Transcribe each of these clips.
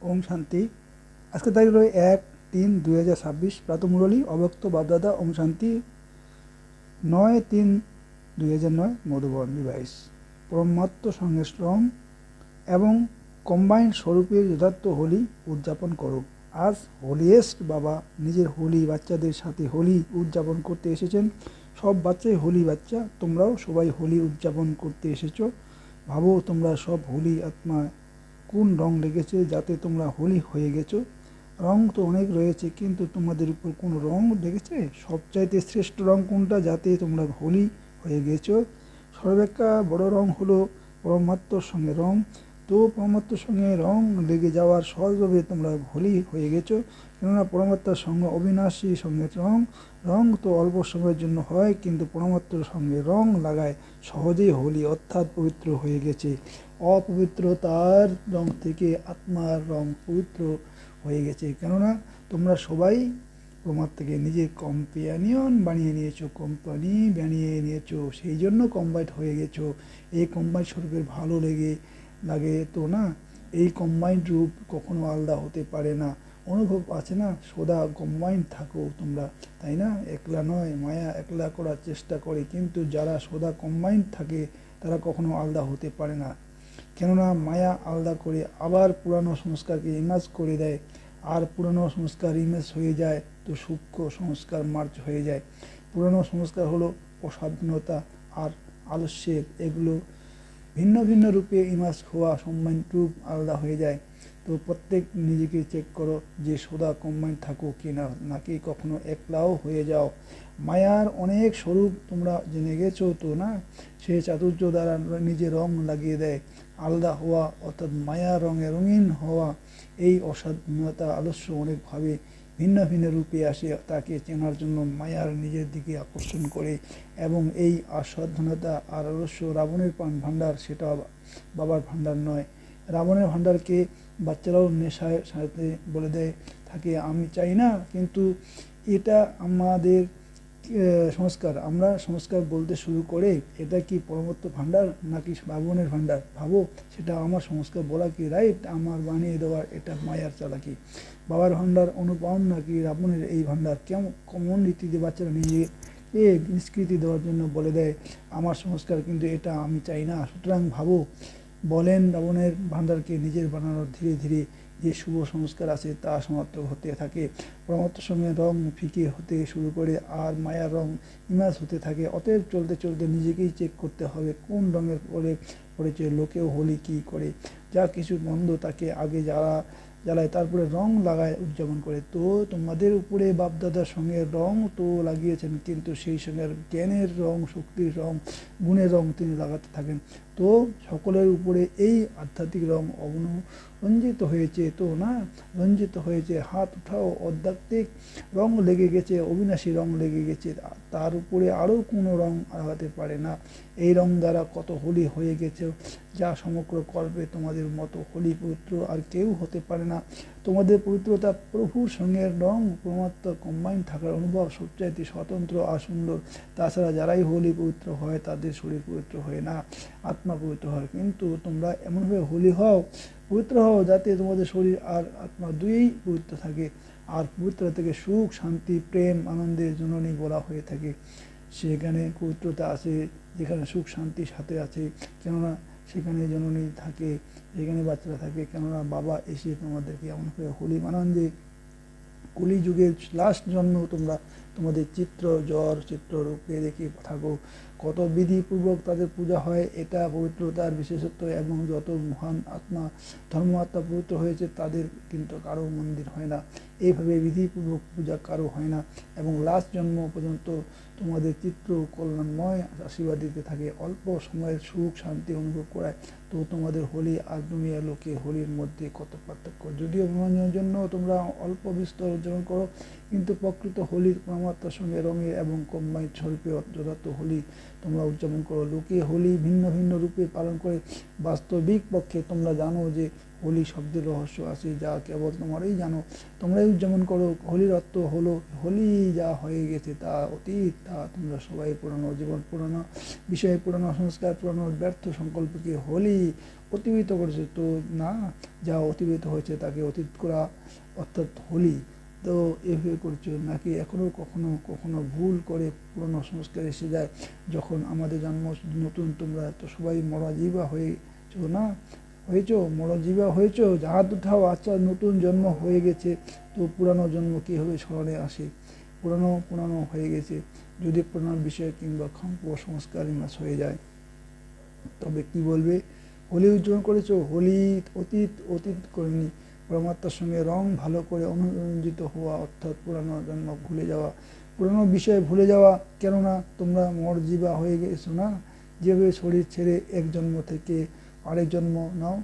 ওম শান্তি। আজকে তারিখ হলো 1-3-2026, প্রাতঃমুরলী, অব্যক্ত বাপদাদা। ওম শান্তি। 9-3-2009, মধুবন ডিভাইস। পরমাত্ম সংমিশ্রণ এবং কম্বাইন্ড স্বরূপের যথার্থ হোলি উদযাপন করো। আজ হোলিয়েস্ট বাবা নিজের হোলি বাচ্চাদের সাথে হোলি উদযাপন করতে এসেছেন। সব বাচ্চাই হোলি বাচ্চা, তোমরাও সবাই হোলি উদযাপন করতে এসেছো। ভাবো তোমরা সব হোলি আত্মা কোন রং লেগেছে যাতে তোমরা হোলি হয়ে গেছো। রং তো অনেক রয়েছে, কিন্তু তোমাদের উপর কোন রং লেগেছে? সবচাইতে শ্রেষ্ঠ রং কোনটা যাতে তোমরা হোলি হয়ে গেছো? সর্বাপেক্ষা বড় রং হলো পরমাত্মার সঙ্গে রং। তো পরমাত্মার সঙ্গে রং লেগে যাওয়ার সহজভাবে তোমরা হোলি হয়ে গেছো, কেননা পরমাত্মার সঙ্গে অবিনাশী সঙ্গে রং। রং তো অল্প সময়ের জন্য হয়, কিন্তু পরমাত্মার সঙ্গে রং লাগায় সহজেই হোলি অর্থাৎ পবিত্র হয়ে গেছে। অপবিত্রতার রং থেকে আত্মার রং পবিত্র হয়ে গেছে, কেননা তোমরা সবাই পরমাত্মাকে নিজের কম্পেনিয়ন বানিয়ে নিয়েছো, কোম্পানি বানিয়ে নিয়েছো, সেই জন্য কম্বাইন্ড হয়ে গেছো। এই কম্বাইন্ড স্বরূপের ভালো লাগে তো না? এই কম্বাইন্ড রূপ কখনো আলাদা হতে পারে না। অনুভব আছে না, সদা কম্বাইন্ড থাকো তোমরা, তাই না? একলা নয়, মায়া একলা করার চেষ্টা করে, কিন্তু যারা সদা কম্বাইন্ড থাকে তারা কখনো আলাদা হতে পারে না। কেননা মায়া আলাদা করে আবার পুরানো সংস্কারকে ইমেজ করে দেয়, আর পুরানো সংস্কার ইমেজ হয়ে যায় তো সূক্ষ্ম সংস্কার মার্জ হয়ে যায়। পুরানো সংস্কার হলো অসাধনতা আর আলস্যের, এগুলো ভিন্ন ভিন্ন রূপে ইমেজ হওয়া কম্বাইন্ড রূপ আলাদা হয়ে যায়। তো প্রত্যেক নিজেকে চেক করো যে সদা কম্বাইন্ড থাকো কি না, নাকি কখনো একলাও হয়ে যাও। মায়ার অনেক স্বরূপ তোমরা জেনে গেছো তো না? সে চাতুর্য দ্বারা নিজে রং লাগিয়ে দেয়। আলাদা হওয়া অর্থাৎ মায়া রঙে রঙিন হওয়া, এই অসাধনতা আলস্য অনেকভাবে ভিন্ন ভিন্ন রূপে আসে। তাকে চেনার জন্য মায়ার নিজের দিকে আকর্ষণ করে, এবং এই অসাধনতা আর আলস্য রাবণের ভাণ্ডার, সেটা বাবার ভাণ্ডার নয়। রাবণের ভাণ্ডারকে বাচ্চারাও নেশায় সাথে বলে দেয় থাকে, আমি চাই না, কিন্তু এটা আমাদের সংস্কার। আমরা সংস্কার বলতে শুরু করে এটা কি পরমাত্ম ভাণ্ডার নাকি রাবণের ভাণ্ডার? ভাবো, সেটা আমার সংস্কার বলা কি রাইট? আমার বানিয়ে দেওয়ার এটা মায়ার চালাকি। বাবার ভাণ্ডার অনুপম নাকি রাবণের এই ভাণ্ডার? কেমন রীতিতে বাচ্চারা নিজে নিষ্কৃতি দেওয়ার জন্য বলে দেয় আমার সংস্কার, কিন্তু এটা আমি চাই না। সুতরাং ভাবো, বলেন রাবণের ভাণ্ডারকে নিজের বানানোর ধীরে ধীরে যে শুভ সংস্কার আছে তা সমাপ্ত হতে থাকে। পরমাত্মার সঙ্গে রং ফিকে হতে শুরু করে, আর মায়ার রং ইমাজ হতে থাকে। অতএব চলতে চলতে নিজেকেই চেক করতে হবে কোন রঙের পড়েছে। লোকেও হোলি কী করে, যা কিছু মন্দ তাকে আগে জ্বালায়, তারপরে রং লাগায় উদযাপন করে। তো তোমাদের উপরে বাপদাদার সঙ্গে রং তো লাগিয়েছেন, কিন্তু সেই সঙ্গে জ্ঞানের রং, শক্তির রং, গুণের রং তিনি লাগাতে থাকেন। তো সকলের উপরে এই আধ্যাত্মিক রং রঞ্জিত হয়েছে তো না? রঞ্জিত হয়েছে। হাত উঠাও, আধ্যাত্মিক রং লেগে গেছে, অবিনাশী রং লেগে গেছে, তার উপরে আরও কোনো রং লাগাতে পারে না। এই রং দ্বারা কত হোলি হয়ে গেছে, যা সমগ্র কল্পে তোমাদের মতো হোলি পবিত্র আর কেউ হতে পারে না। তোমাদের পবিত্রতা প্রভুর সঙ্গে রং পরমাত্মা কম্বাইন্ড থাকার অনুভব সবচাইতে স্বতন্ত্র আর সুন্দর। তাছাড়া যারাই হোলি পবিত্র হয় তাদের শরীর পবিত্র হয় না, আত্মা পবিত্র হয়। কিন্তু তোমরা এমনভাবে হোলি হও, পবিত্র হও, যাতে তোমাদের শরীর আর আত্মা দুইই পবিত্র থাকে। আর পবিত্র থেকে সুখ, শান্তি, প্রেম, আনন্দের জননী বলা হয়ে থাকে। সেখানে পবিত্রতা আছে, যেখানে সুখ শান্তি সাথে আছে, কেননা সেখানে জননী থাকে, সেখানে বাচ্চারা থাকে। কেননা বাবা এসে তোমাদেরকে এমন করে হোলি বানান যে কলিযুগের লাস্ট জন্ম তোমরা তোমাদের চিত্ররূপে রেখে থাকো। কত বিধিপূর্বক তাদের পূজা হয়, এটা পবিত্রতার বিশেষত্ব। এবং যত মহান আত্মা, ধর্মাত্মা পবিত্র হয়েছে তাদের কিন্তু কারো মন্দির হয় না, এইভাবে বিধিপূর্বক পূজা কারো হয় না। এবং লাস্ট জন্ম পর্যন্ত তোমাদের চিত্র কল্যাণময় আশীর্বাদ দিতে থাকে, অল্প সময়ের সুখ শান্তি অনুভব করায়। তো তোমাদের হোলি আর দুনিয়া লোকে হোলির মধ্যে কত পার্থক্য। যদিও মনোরঞ্জনের জন্য তোমরা অল্প বিস্তর উদযাপন করো, কিন্তু প্রকৃত হোলির পরমাত্মার সঙ্গে রঙের এবং কম্বাইন্ড স্বরূপে যথার্থ হোলি তোমরা উদযাপন করো। লোকে হোলি ভিন্ন ভিন্ন রূপে পালন করে, বাস্তবিক পক্ষে তোমরা জানো যে হোলি শব্দের রহস্য আছে, যা কেবল তোমরাই জানো, তোমরাই উদযাপন করো। হোলির অর্থ হলো হোলি যা হয়ে গেছে তা অতীত, তা তোমরা সবাই পুরানো জীবন, পুরানো বিষয়ে, পুরানো সংস্কার, পুরানো ব্যর্থ সংকল্পকে হোলি অতিবাহিত করেছো, তো না, যা অতিবাহিত হয়েছে তাকে অতীত করা অর্থাৎ হোলি, তো এভাবে করছো নাকি এখনও কখনো কখনো ভুল করে পুরনো সংস্কার এসে যায় যখন আমাদের জন্ম নতুন। তোমরা তো সবাই মরাজীবা হয়েছো না, হয়েছো, মরজীবা হয়েছো, হাত উঠাও। আচ্ছা, নতুন জন্ম হয়ে গেছে, তো পুরানো জন্ম কীভাবে স্মরণে আসে? পুরানো পুরানো হয়ে গেছে, যদি পুরানো বিষয় কিংবা সংস্কার ইমাস হয়ে যায় তবে কি বলবে? হোলি উদযাপন করেছো, হোলি অতীত অতীত করেনি। পরমাত্মার সঙ্গে রং ভালো করে অনুরঞ্জিত হওয়া অর্থাৎ পুরানো জন্ম ভুলে যাওয়া, পুরানো বিষয় ভুলে যাওয়া। কেননা তোমরা মরজীবা হয়ে গেছো না, যেভাবে শরীর ছেড়ে এক জন্ম থেকে আরেক জন্ম নাও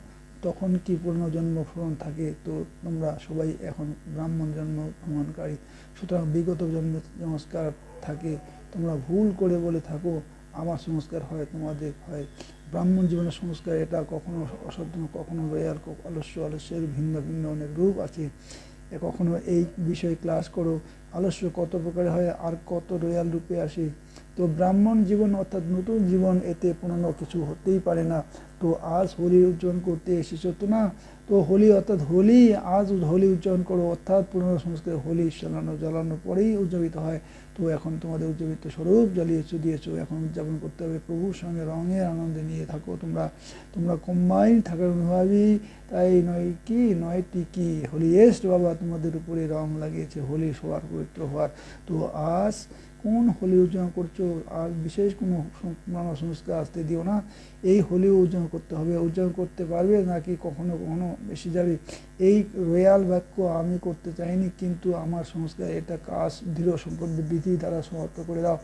তখন কি পুরনো জন্ম স্মরণ থাকে? তো তোমরা সবাই এখন ব্রাহ্মণ জন্ম ভ্রমণকারী, সুতরাং বিগত জন্মের সংস্কার থাকে। তোমরা ভুল করে বলে থাকো আমার সংস্কার হয়, তোমাদের হয় ব্রাহ্মণ জীবনের সংস্কার। এটা কখনো অসাধারণ, কখনো রয়াল, আলস্যের ভিন্ন ভিন্ন অনেক রূপ আছে। কখনো এই বিষয়ে ক্লাস করো, আলস্য কত প্রকার হয় আর কত রয়াল রূপে আসে। তো ব্রাহ্মণ জীবন অর্থাৎ নতুন জীবন, এতে পুরনো কিছু হতেই পারে না। তো আজ হোলি উদযাপন করতে এসেছো তো না, তো হোলি অর্থাৎ হোলি, আজ হোলি উদযাপন করো অর্থাৎ পুরনো সংস্কার হোলি জ্বালানোর পরেই উদযাপিত হয়। তো এখন তোমাদের উদযাপিত স্বরূপ জ্বালিয়েছো দিয়েছো, এখন উদযাপন করতে হবে প্রভুর সঙ্গে রঙের আনন্দে নিয়ে থাকো। তোমরা তোমরা কম্বাইন থাকার অনুভাবী, তাই নয় কি নয় টিকি হোলিয়েস্ট বাবা তোমাদের উপরে রং লাগিয়েছে হোলি হওয়ার, পবিত্র হওয়ার। তো আজ কোন হোলি উদযাপন করছো? আর বিশেষ কোনো পুরানো সংস্কার আসতে দিও না, এই হোলি উদযাপন করতে হবে। উদযাপন করতে পারবে নাকি কখনো কখনো বেশি যাবে? এই রয়াল বাক্য আমি করতে চাইনি, কিন্তু আমার সংস্কার এটা কাজ দৃঢ় সম্পর্ক বিধি দ্বারা সমাপ্ত করে দাও।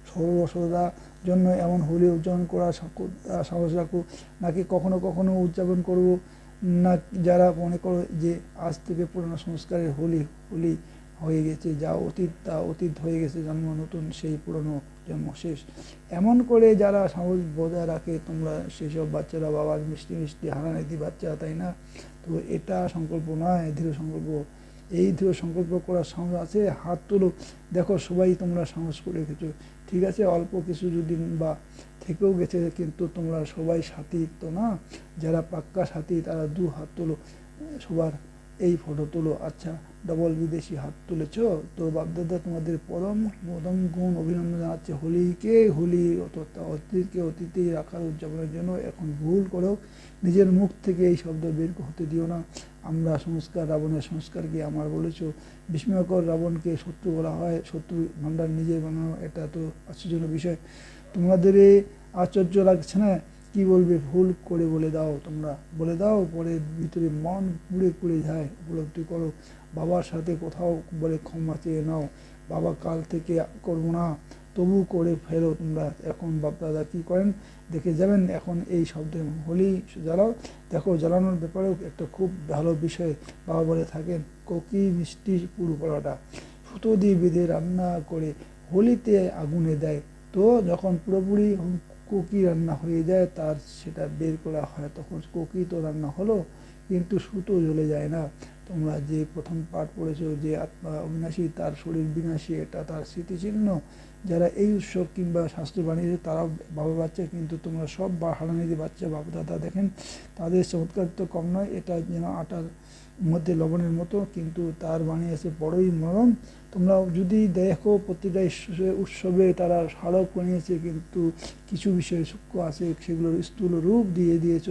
সর্বসদা জন্য এমন হোলি উদযাপন করা সাহস রাখো, নাকি কখনো কখনো উদযাপন করব না যারা মনে করো যে আজ থেকে পুরনো সংস্কারের হোলি হোলি হয়ে গেছে, যা অতীত তা অতীত হয়ে গেছে, জন্ম নতুন, সেই পুরনো জন্ম শেষ। এমন করে যারা সাহস বজায় রাখে, তোমরা সেসব বাচ্চারা বাবার মিষ্টি মিষ্টি হারানিধি বাচ্চা, তাই না? তো এটা সংকল্প নয়, দৃঢ় সংকল্প। এই দৃঢ় সংকল্প করার সাহস আছে, হাত তোলো। দেখো সবাই তোমরা সাহস করে রেখেছো, ঠিক আছে, অল্প কিছু যদি বা থেকেও গেছে, কিন্তু তোমরা সবাই সাথী তো না? যারা পাক্কা সাথী তারা দু হাত তোলো, সবার এই ফটো তোলো। আচ্ছা, ডবল বিদেশি হাত তুলেছ, তো বাপদাদা তোমাদের পরম পদম গুণ অভিনন্দন জানাচ্ছে। হোলিকে হোলি অতীতকে অতীতেই রাখার উদযাপনের জন্য এখন ভুল করো, নিজের মুখ থেকে এই শব্দ বের হতে দিও না। আমরা সংস্কার, রাবণের সংস্কারকে আমার বলেছ বিস্ময়কর। রাবণকে শত্রু বলা হয়, শত্রু ভাণ্ডার নিজের বানানো, এটা তো আশ্চর্যজনক বিষয়। তোমাদের আশ্চর্য লাগছে না? কি বলবে? ভুল করে বলে দাও, তোমরা বলে দাও, পরে ভিতরে মন পুড়ে পুড়ে যায়। উপলব্ধি করো, বাবার সাথে কোথাও বলে ক্ষমা চেয়ে নাও, বাবা কাল থেকে করবো না, তবু করে ফেলো তোমরা। এখন বাপদাদা কী করেন দেখে যাবেন। এখন এই শব্দে হোলি জ্বালাও, দেখো জ্বালানোর ব্যাপারেও একটা খুব ভালো বিষয় বাবা বলে থাকেন। কোকি মিষ্টি পুরো পড়াটা সুতো দিয়ে বেঁধে রান্না করে হোলিতে আগুনে দেয়, তো যখন পুরোপুরি কোকি রান্না হয়ে যায় তার সেটা বের করা হয়, তখন কোকি তো রান্না হলো কিন্তু সুতো জ্বলে যায় না। তোমরা যে প্রথম পাঠ পড়েছো যে আত্মা অবিনাশী, তার শরীর বিনাশী, এটা তার স্মৃতিচিহ্ন। যারা এই উৎসব কিংবা শাস্ত্র বানিয়েছে তারাও বাবা বাচ্চা, কিন্তু তোমরা সব হারানিধি বাচ্চা। বাবা দাদা দেখেন তাদের চমৎকার তো কম নয়, এটা যেন আটার মধ্যে লবণের মতো, কিন্তু তার বানিয়েছে বড়ই নরম। তোমরা যদি দেখো প্রতিটা উৎসবে তারা স্মারক বানিয়েছে, কিন্তু কিছু বিষয়ে সূক্ষ্ম আছে, সেগুলোর স্থূল রূপ দিয়ে দিয়েছ।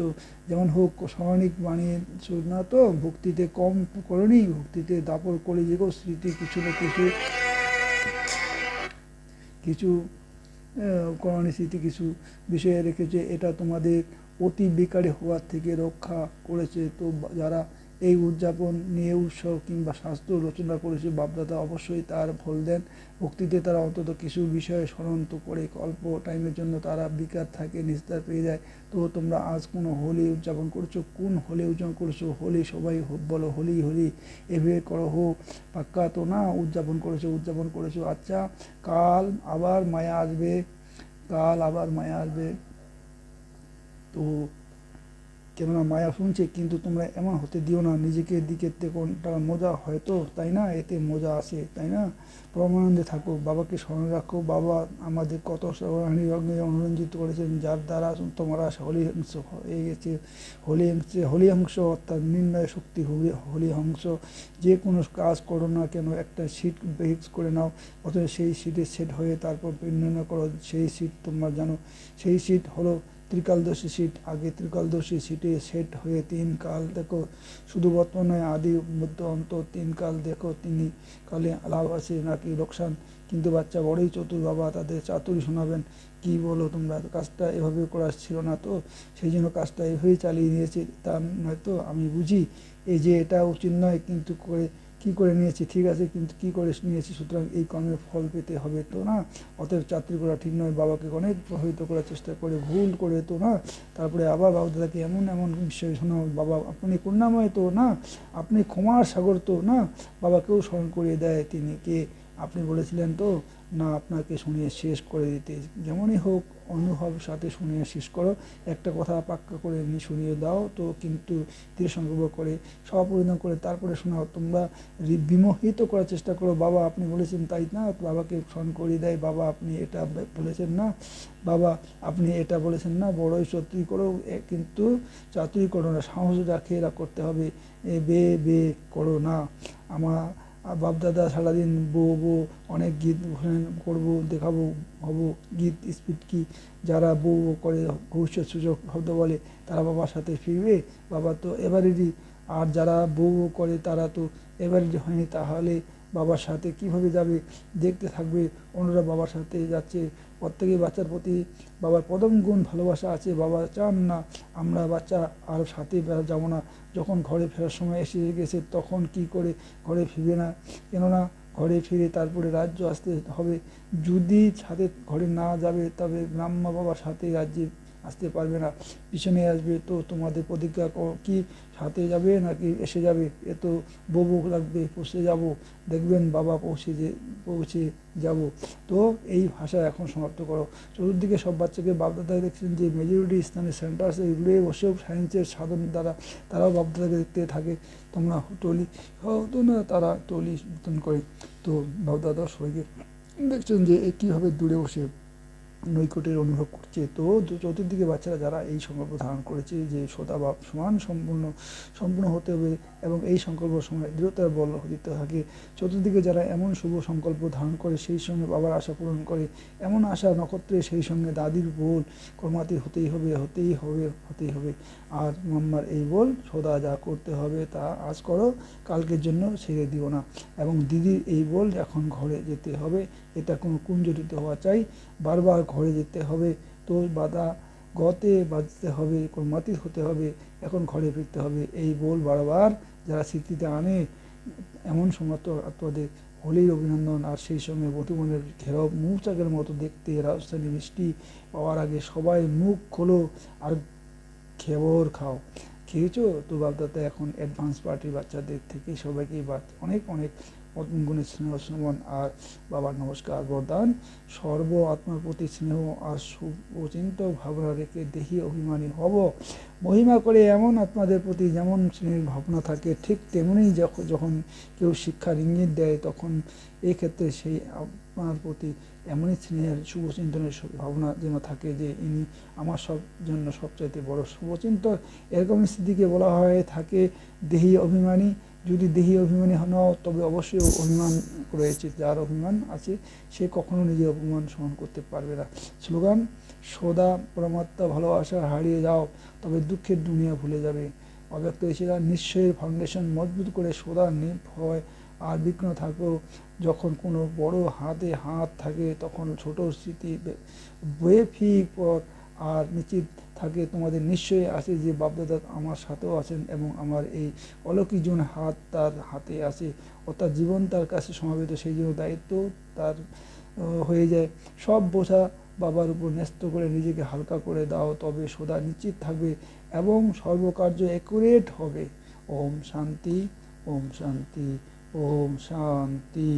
যেমন হোক সামানিক বানিয়েছ না, তো ভক্তিতে কম করনি, ভক্তিতে দাপর করে যেগো স্মৃতি কিছু না কিছু কিছু করণী স্মৃতি কিছু বিষয়ে রেখেছে, এটা তোমাদের অতি বিকারী হওয়ার থেকে রক্ষা করেছে। তো যারা এই উদযাপন নিয়ে উৎসব কিংবা শাস্ত্র রচনা করেছে বাপদাদা অবশ্যই তার ফল দেন। ভক্তিতে তারা অন্তত কিছু বিষয়ে স্মরণ তো করে, অল্প টাইমের জন্য তারা বিকার থাকে, নিস্তার পেয়ে যায়। তো তোমরা আজ কোনো হোলি উদযাপন করছো, কোন হোলি উদযাপন করছো? হোলি সবাই বলো হোলি হোলি, এভাবে করো হোক, পাক্কা তো না? উদযাপন করেছো। আচ্ছা, কাল আবার মায়া আসবে, কাল আবার মায়া আসবে। তো কেননা মায়া শুনছে, কিন্তু তোমরা এমন হতে দিও না, নিজেকে দিকে কোনটা মজা হয়তো, তাই না, এতে মজা আসে, তাই না, পরমানন্দে থাকো, বাবাকে স্মরণ রাখো। বাবা আমাদের কত রঙে অনুরঞ্জিত করেছেন, যার দ্বারা তোমরা হলিহংস হয়ে গেছে। হলিহংস অর্থাৎ নির্ণয় শক্তি, হলিহংস। যে কোনো কাজ করো না কেন একটা সিট ফিক্স করে নাও, অথবা সেই সিটে সেট হয়ে তারপর নির্ণয় করো সেই সিট তোমরা জানো। সেই সিট হলো ত্রিকালদর্শী সিট। আগে ত্রিকালদর্শী সিটে সেট হয়ে 3 কাল দেখো, শুধু বর্তমান নয়, আদি মধ্য অন্ত 3 কাল দেখো, তিনি কালে লাভ আছে নাকি লোকসান। কিন্তু বাচ্চা বড়ই চতুর, বাবা তাদের চাতুরি শোনাবেন। কি বলো তোমরা, কাজটা এভাবে করা ছিল না তো, সেই জন্য কাজটা এভাবেই চালিয়ে নিয়েছে, তা নয়তো আমি বুঝি এই যে এটা উচিত নয়, কিন্তু কি করে নিয়েছি, ঠিক আছে, কিন্তু কি করে নিয়েছি, সুতরাং এই কর্মের ফল পেতে হবে তো না, অতএব চাকরি করা ঠিক নয়। বাবাকে অনেক প্রভাবিত করার চেষ্টা করে ভুল করে তো না, তারপরে আবার বাবা দাদাকে এমন এমন বিষয় শোনাও, বাবা আপনি করুণাময় তো না, আপনি ক্ষমার সাগর তো না, বাবাকেও স্মরণ করিয়ে দেয় তিনি কে। আপনি বলেছিলেন তো না আপনাকে শুনিয়ে শেষ করে দিতে, যেমনই হোক অনুভব সাথে শুনিয়ে শেষ করো, একটা কথা পাক্কা করে শুনিয়ে দাও তো, কিন্তু দৃঢ় সংকল্প করে স্বপরিণাম করে তারপরে শোনাও। তোমরা বিমোহিত করার চেষ্টা করো, বাবা আপনি বলেছেন তাই না, বাবাকে স্মরণ করিয়ে দেয়, বাবা আপনি এটা বলেছেন না, বাবা আপনি এটা বলেছেন না, বড়ই চাতুরি করো, কিন্তু চাতুরি করো না, সাহস রাখে এরা করতে হবে, বে করো না। আমার বাপদাদা সারাদিন বো অনেক গীত করবো, দেখাবো, হব গীত স্পিড কি, যারা বো করে ভবিষ্যৎ সুযোগ শব্দ বলে তারা বাবার সাথে ফিরবে, বাবা তো এবারেরই, আর যারা বো করে তারা তো এবারেরই হয়নি, তাহলে বাবার সাথে কিভাবে যাবে, দেখতে থাকবে অন্যরা বাবার সাথে যাচ্ছে। প্রত্যেকেই বাচ্চার প্রতি বাবার প্রথম গুণ ভালোবাসা আছে, বাবা চান না আমরা বাচ্চা আর সাথে যাবো না, যখন ঘরে ফেরার সময় এসে গেছে তখন কি করে ঘরে ফিরবে না, কেননা ঘরে ফিরে তারপরে রাজ্য আসতে হবে, যদি সাথে ঘরে না যাবে তবে গ্রাম্য বাবার সাথে রাজ্যে আসতে পারবে না, পিছনে আসবে। তো তোমাদের প্রতিজ্ঞা কি সাথে যাবে নাকি এসে যাবে, এ তো বউ লাগবে, পৌঁছে যাব, দেখবেন বাবা পৌঁছে যাব। তো এই ভাষা এখন সমাপ্ত করো। চতুর্দিকে সব বাচ্চাকে বাপদাদাকে দেখছেন যে মেজরিটি স্থানে সেন্টার্সে এগুলো বসেও সায়েন্সের সাধন দ্বারা তারাও বাপদাদাকে দেখতে থাকে। তোমরা টলি হতো না, তারা টলি করে, তো বাপদাদা সবাইকে দেখছেন যে কীভাবে দূরে বসে নৈকটের অনুভব করছে। তো চতুর্দিকে বাচ্চারা যারা এই সংকল্প ধারণ করেছে যে সদা বা সমান সম্পূর্ণ হতে হবে এবং এই সংকল্প সময় দৃঢ়তার বল দিতে থাকে, চতুর্দিকে যারা এমন শুভ সংকল্প ধারণ করে সেই সঙ্গে বাবার আশা পূরণ করে, এমন আশা নক্ষত্রে সেই সঙ্গে দাদির বল কর্মাতীত হতেই হবে। আর মাম্মার এই বল সদা যা করতে হবে তা আজ করো, কালকের জন্য ছেড়ে দিও না। এবং দিদির এই বল এখন ঘরে যেতে হবে, এটা কোনো কুঞ্জরিত হওয়া চাই, বারবার ঘরে যেতে হবে, তো গতে বাজতে হবে, কর্মাতীত হতে হবে, এখন ঘরে ফিরতে হবে। এই বল বারবার যারা স্মৃতিতে আনে, এমন সমস্ত আত্মাদের হোলির অভিনন্দন। আর সেই সঙ্গে বধূবনের ঘেরাও মৌচাকের মতো দেখতে, রাজধানী মিষ্টি পাওয়ার আগে সবাই মুখ খোলো আর খেবর খাও। খেয়েছো তো বাপদাদা এখন অ্যাডভান্স পার্টির বাচ্চাদের থেকে সবাইকে অনেক অনেক গুণে স্নেহ শ্রমণ আর বাবার নমস্কার বরদান। সর্ব আত্মার প্রতি স্নেহ আর শুভচিন্ত ভাবনা রেখে দেহি অভিমানী হব। মহিমা করে এমন আত্মাদের প্রতি যেমন স্নেহের ভাবনা থাকে, ঠিক তেমনই যখন কেউ শিক্ষার ইঙ্গিত দেয় তখন এই ক্ষেত্রে সেই আপনার প্রতি এমনই স্নেহের শুভচিন্তনের ভাবনা যেন থাকে যে ইনি আমার জন্য সবচাইতে বড় শুভচিন্তক। এরকম স্থিতিকে বলা হয় থাকে দেহি অভিমানী। যদি দেহি অভিমানী হও তবে অবশ্যই অভিমান রয়েছে, যার অভিমান আছে সে কখনো নিজের অভিমান সহন করতে পারবে না। স্লোগান: সদা পরমাত্মা ভালোবাসা হারিয়ে যাও তবে দুঃখের দুনিয়া ভুলে যাবে। অব্যক্ত এসেরা নিশ্চয়ের ফাউন্ডেশন মজবুত করে সদা নির্ভয় আর বিঘ্ন থাকো। যখন কোনো বড় হাতে হাত থাকে তখন ছোট স্মৃতি বেফিক পথ আর নিশ্চিত থাকে তোমাদের নিশ্চয়ই আছে যে বাপদাদা আমার সাথেও আছেন এবং আমার এই অলৌকিক জীবন হাত তার হাতে আছে, অর্থাৎ জীবন তার কাছে সমাবেত, সেই জন্য দায়িত্ব তার হয়ে যায়। সব বোঝা বাবার উপর ন্যস্ত করে নিজেকে হালকা করে দাও, তবে সদা নিশ্চিত থাকবে এবং সর্বকার্য অ্যাকুরেট হবে। ওম শান্তি, ওম শান্তি, ওম শান্তি।